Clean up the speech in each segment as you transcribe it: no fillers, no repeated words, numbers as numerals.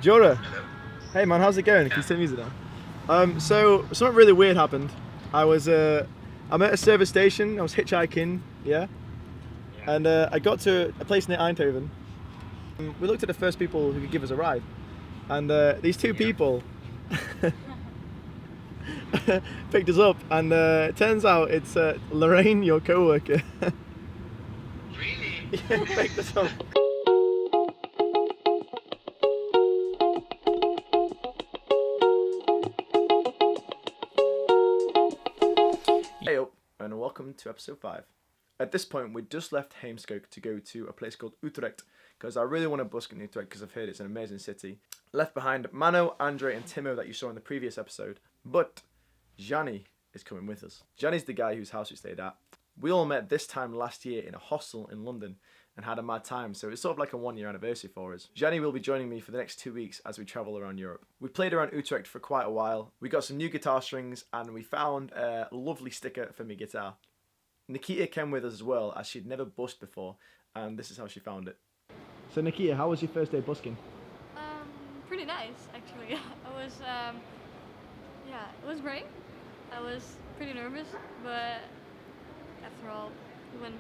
Jura, hey man, how's it going? Can you turn music down? So something really weird happened. I'm at a service station. I was hitchhiking, yeah, and I got to a place near Eindhoven. We looked at the first people who could give us a ride, and these two people picked us up, and it turns out it's Lorraine, your co-worker. Really? Yeah, picked us up. Hey up, and welcome to episode 5. At this point, we just left Heemskerk to go to a place called Utrecht, because I really want to busk in Utrecht because I've heard it's an amazing city. Left behind Mano, Andre and Timo that you saw in the previous episode, but Gianni is coming with us. Gianni's the guy whose house we stayed at. We all met this time last year in a hostel in London and had a mad time, so it's sort of like a 1-year anniversary for us. Gianni will be joining me for the next 2 weeks as we travel around Europe. We played around Utrecht for quite a while, we got some new guitar strings, and we found a lovely sticker for my guitar. Nikita came with us as well, as she'd never busked before, and this is how she found it. So Nikita, how was your first day busking? Pretty nice, actually. It was great. I was pretty nervous, but after all, it went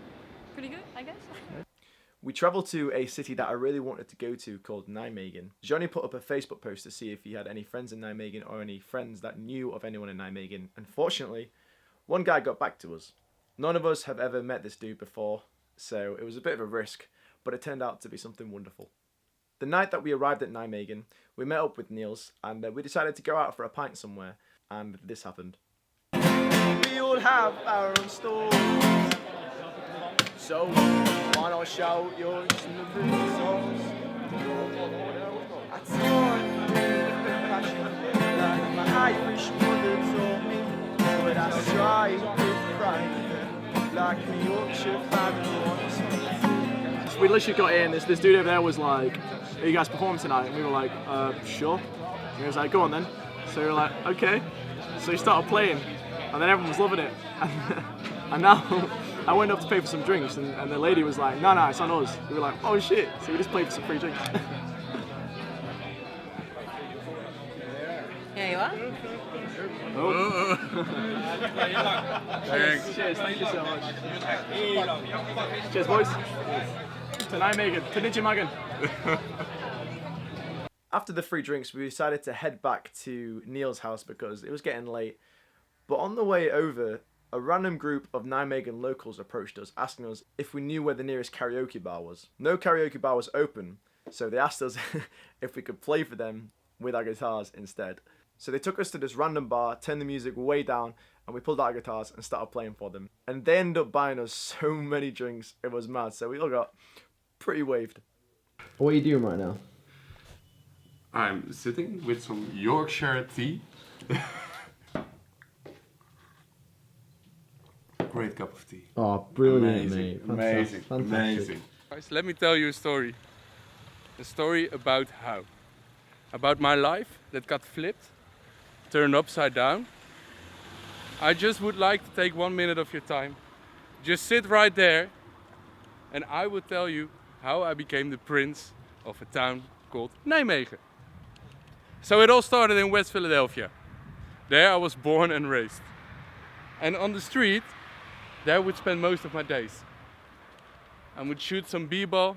pretty good, I guess. We travelled to a city that I really wanted to go to called Nijmegen. Johnny put up a Facebook post to see if he had any friends in Nijmegen or any friends that knew of anyone in Nijmegen. Unfortunately, one guy got back to us. None of us have ever met this dude before, so it was a bit of a risk, but it turned out to be something wonderful. The night that we arrived at Nijmegen, we met up with Niels and we decided to go out for a pint somewhere, and this happened. We all have our own stories, so why not shout yours in the results? I taught with passion like my Irish mother taught me, but I strive with pride like a Yorkshire family once. We literally got in, this dude over there was like, are you guys performing tonight? And we were like, sure. And he was like, go on then. So we were like, okay. So he started playing, and then everyone was loving it. And now I went up to pay for some drinks, and the lady was like, no, it's on us. We were like, oh shit. So we just played for some free drinks. Yeah, you are? Oh. Thanks. Cheers, thank you so much. Cheers, boys. To Nijmegen, to Nijmegen. After the free drinks, we decided to head back to Neil's house because it was getting late. But on the way over, a random group of Nijmegen locals approached us, asking us if we knew where the nearest karaoke bar was. No karaoke bar was open, so they asked us if we could play for them with our guitars instead. So they took us to this random bar, turned the music way down, and we pulled out our guitars and started playing for them. And they ended up buying us so many drinks, it was mad. So we all got pretty waved. What are you doing right now? I'm sitting with some Yorkshire tea. Great cup of tea. Oh, brilliant, Amazing, mate. amazing. Guys, let me tell you a story. A story about how? About my life that got flipped, turned upside down. I just would like to take 1 minute of your time. Just sit right there and I will tell you how I became the prince of a town called Nijmegen. So it all started in West Philadelphia. There I was born and raised. And on the street, there I would spend most of my days. I would shoot some b-ball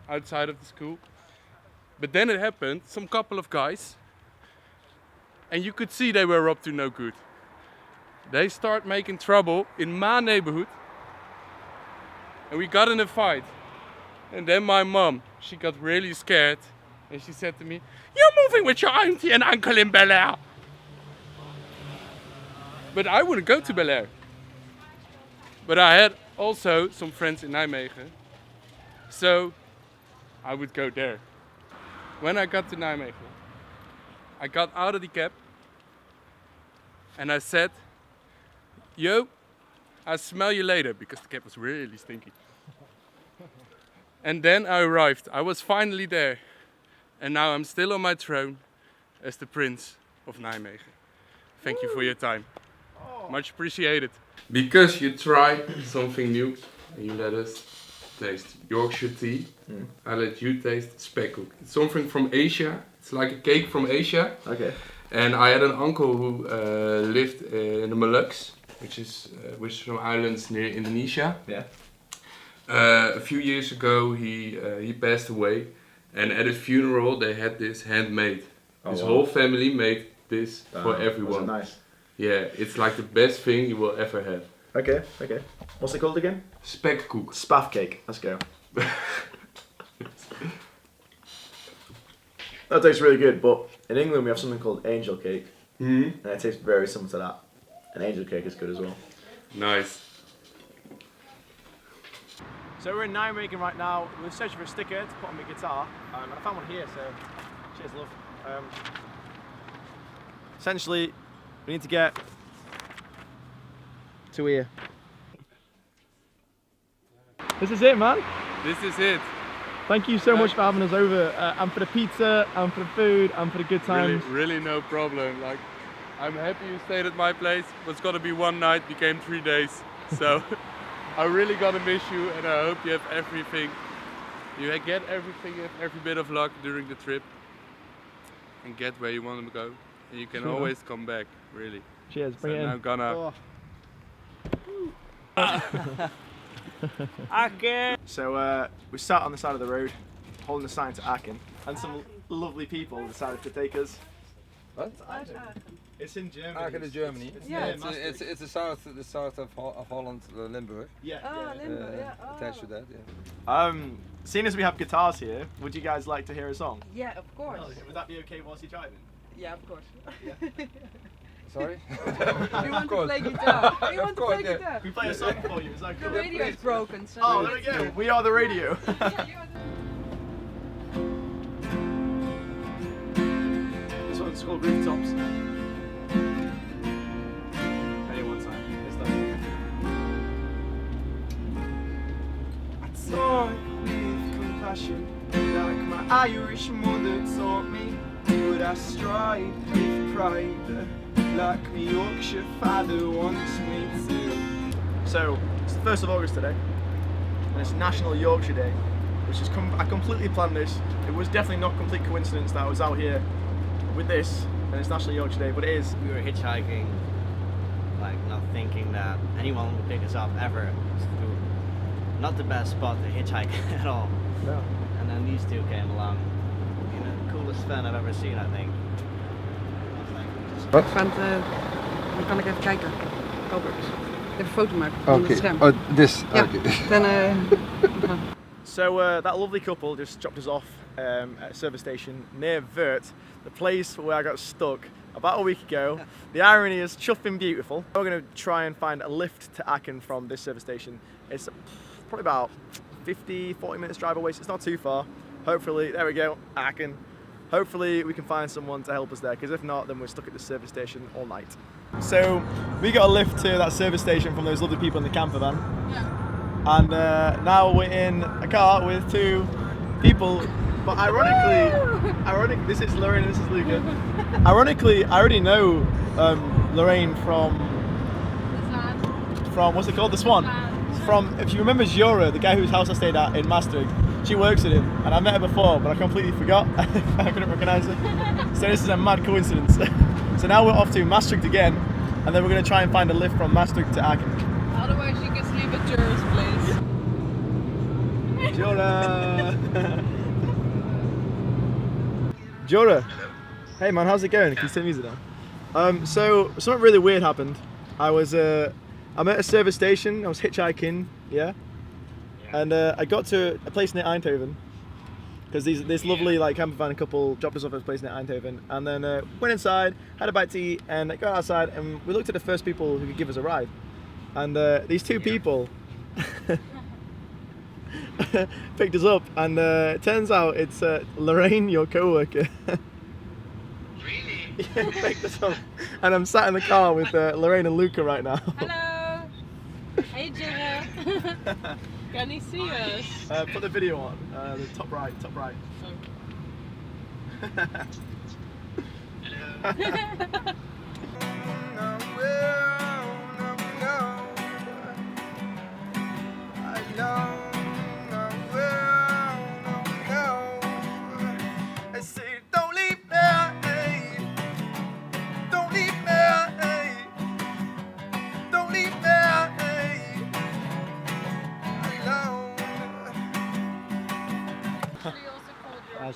outside of the school. But then it happened, some couple of guys, and you could see they were up to no good. They start making trouble in my neighborhood, and we got in a fight. And then my mom, she got really scared, and she said to me, "You're moving with your auntie and uncle in Bel Air." But I wouldn't go to Bel Air. But I had also some friends in Nijmegen, so I would go there. When I got to Nijmegen, I got out of the cab and I said, "Yo, I'll smell you later," because the cab was really stinky. And then I arrived. I was finally there. And now I'm still on my throne as the Prince of Nijmegen. Thank you for your time. Much appreciated. Because you tried something new and you let us taste Yorkshire tea, I let you taste speckle. It's something from Asia It's like a cake from Asia. Okay. And I had an uncle who lived in the Moluccs, which is some islands near Indonesia. Yeah. A few years ago, he passed away, and at his funeral they had this handmade. His whole family made this for everyone. Nice. Yeah, it's like the best thing you will ever have. Okay. Okay. What's it called again? Spekkoek. Spaff cake. Let's go. That tastes really good, but in England we have something called angel cake, and it tastes very similar to that. And angel cake is good as well. Nice. So we're in Nijmegen right now. We're searching for a sticker to put on my guitar, and I found one here. So cheers, love. Essentially, we need to get to here. This is it, man. This is it. Thank you so much for having us over, and for the pizza, and for the food, and for the good times. Really no problem. Like, I'm happy you stayed at my place. It was gonna be one night, became 3 days. So I really gonna miss you, and I hope you have everything. You get everything, you have every bit of luck during the trip, and get where you want to go. And you can always come back, really. Cheers, bring it in. I'm gonna. Aachen! So we sat on the side of the road, holding a sign to Aachen, and some lovely people decided to take us. What? It's in Germany. Aachen is Germany. It's the south of Holland, Limburg. Yeah. Limburg, yeah. Attached to that, yeah. Seeing as we have guitars here, would you guys like to hear a song? Yeah, of course. Would that be okay whilst you're driving? Yeah, of course. Sorry? We want to play guitar. We want to play guitar. We play a song for you, is that The cool? radio is broken, so. Oh, there we go. We are the radio. This one's called Rooftops. Any one time. It's that. I talk with compassion, like my Irish mother taught me. But I stride with pride, like my Yorkshire father wants me to. So, it's the 1st of August today, and it's National Yorkshire Day, which is I completely planned this. It was definitely not complete coincidence that I was out here with this, and it's National Yorkshire Day, but it is. We were hitchhiking, like not thinking that anyone would pick us up ever. Not the best spot to hitchhike at all. No. And then these two came along. You know, the coolest fan I've ever seen, I think. Wat? Dan kan ik even kijken. Calbrx. Even een foto maken van het scherm. Oh, this. Ja. Okay. Dan, So that lovely couple just dropped us off at a service station near Wörth, the place where I got stuck about a week ago. The irony is chuffing beautiful. We're going to try and find a lift to Aachen from this service station. It's probably about 40 minutes drive away, so it's not too far. Hopefully, there we go, Aachen. Hopefully we can find someone to help us there, because if not, then we're stuck at the service station all night. So we got a lift to that service station from those lovely people in the camper van. ja. And now we're in a car with 2 people, but ironically, this is Lorraine and this is Luca. Ironically, I already know Lorraine from what's it called, the Swan. From, if you remember Jura, the guy whose house I stayed at in Maastricht, she works with him, and I met her before, but I completely forgot. I couldn't recognise her. So this is a mad coincidence. So now we're off to Maastricht again, and then we're going to try and find a lift from Maastricht to Aachen. Otherwise you can sleep at Jura's place. Jura! Jura! Hey man, how's it going? Can you turn music down? So something really weird happened. I'm at a service station, I was hitchhiking, yeah? And I got to a place near Eindhoven, because this lovely like camper van couple dropped us off at a place near Eindhoven, and then went inside, had a bite to eat, and got outside, and we looked at the first people who could give us a ride. And these 2 people picked us up, and it turns out it's Lorraine, your co-worker. Really? Yeah, picked us up. And I'm sat in the car with Lorraine and Luca right now. Hello. Hey Jura. Can you see us? Put the video on, the top right. I say, don't leave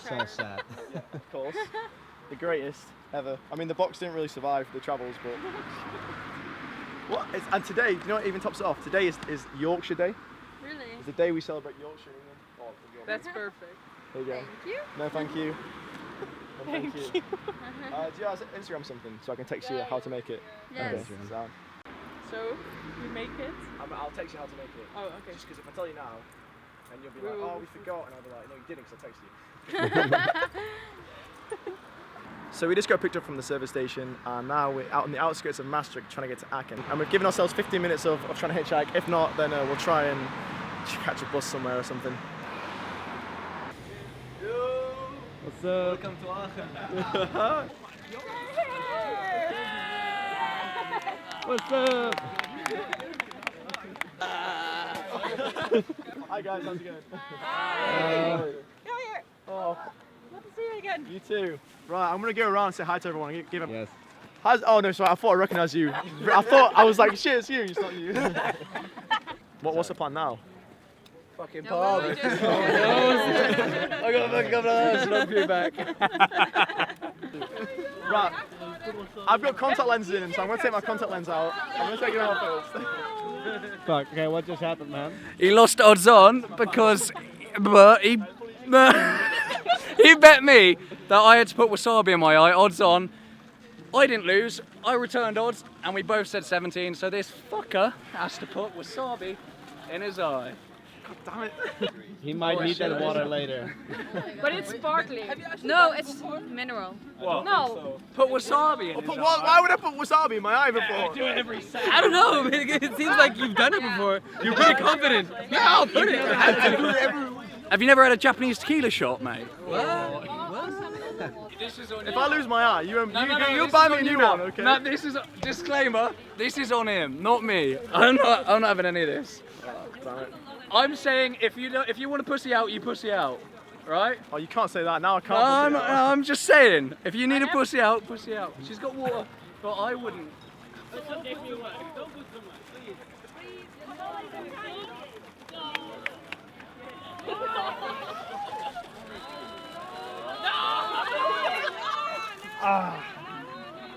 so sad. Yeah, of course. The greatest ever. I mean, the box didn't really survive the travels, but... And today, do you know what even tops it off? Today is Yorkshire Day. Really? It's the day we celebrate Yorkshire in England. Oh, That's perfect. there you go. Thank you. No, thank you. No, thank you. Do you have Instagram something so I can text you how to make it? Yes. Okay. Sound. So, you make it? I'll text you how to make it. Oh, okay. Just because if I tell you now, and you'll be like, oh, we forgot, and I'll be like, no, you didn't, because I texted you. So we just got picked up from the service station, and now we're out on the outskirts of Maastricht trying to get to Aachen. And we've given ourselves 15 minutes of trying to hitchhike. If not, then we'll try and catch a bus somewhere or something. Yo! What's up? Welcome to Aachen. What's up? Hi guys, how's it going? Hi! Come here! Oh, Good to see you again. you too. Right, I'm gonna go around and say hi to everyone. Give a... Yes. Oh no, sorry, I thought I recognised you. I was like, shit, it's you, it's not you. What's the plan now? Fucking pub. I got a fucking couple of hours and I'll be back. Right, I've got contact lenses in, so I'm gonna take my contact lens out. I'm gonna take it out first. Fuck, okay, what just happened, man? He lost odds on because he bet me that I had to put wasabi in my eye. Odds on. I didn't lose. I returned odds, and we both said 17. So this fucker has to put wasabi in his eye. God damn it. He might need that water later. But it's sparkling. No, it's mineral. What? No. Put wasabi in his eye. Why would I put wasabi in my eye before? I don't know. It seems like you've done it before. You're pretty confident. Yeah, I'll put it. Have you never had a Japanese tequila shot, mate? If I lose my eye, you'll buy me a new one, okay? No, this is disclaimer. This is on him, not me. I'm not having any of this. Damn it. I'm saying if you want to pussy out, you pussy out, right? Oh, you can't say that now. I can't. I'm just saying. If you need a pussy out, pussy out. She's got water, but I wouldn't.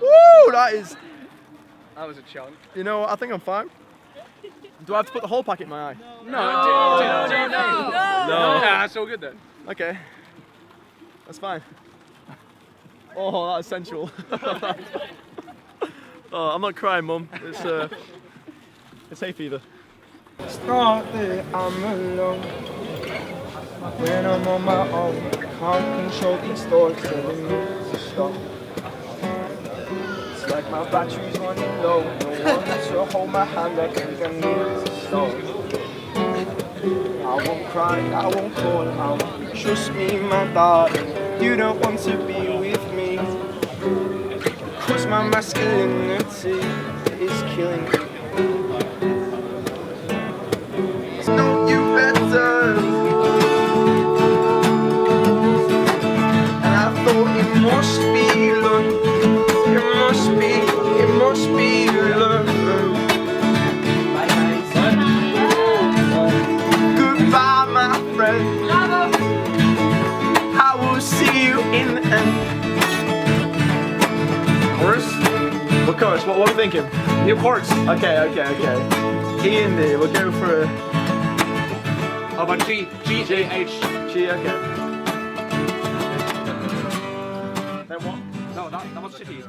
Woo! That was a chunk. You know what? I think I'm fine. Do I have to put the whole packet in my eye? No. No. Yeah, that's all good then. Okay. That's fine. Oh, that is sensual. Oh, I'm not crying, Mum. It's hay fever. It's not that I'm alone. When I'm on my own, I can't control these thoughts telling me to stop. It's like my battery's running low. No one to hold my hand, I think I need to stop. I won't cry, I won't fall out. Trust me, my darling, you don't want to be with me. Cause my masculinity is killing me. Know you better. And I thought it must be love. It must be love. Goodbye, my friend. I will see you in the end. Chorus? What chorus? What are we thinking? New chords. Okay. E and D. We'll go for a How about G, A, H? G. Okay. Then what? No, that was shitty.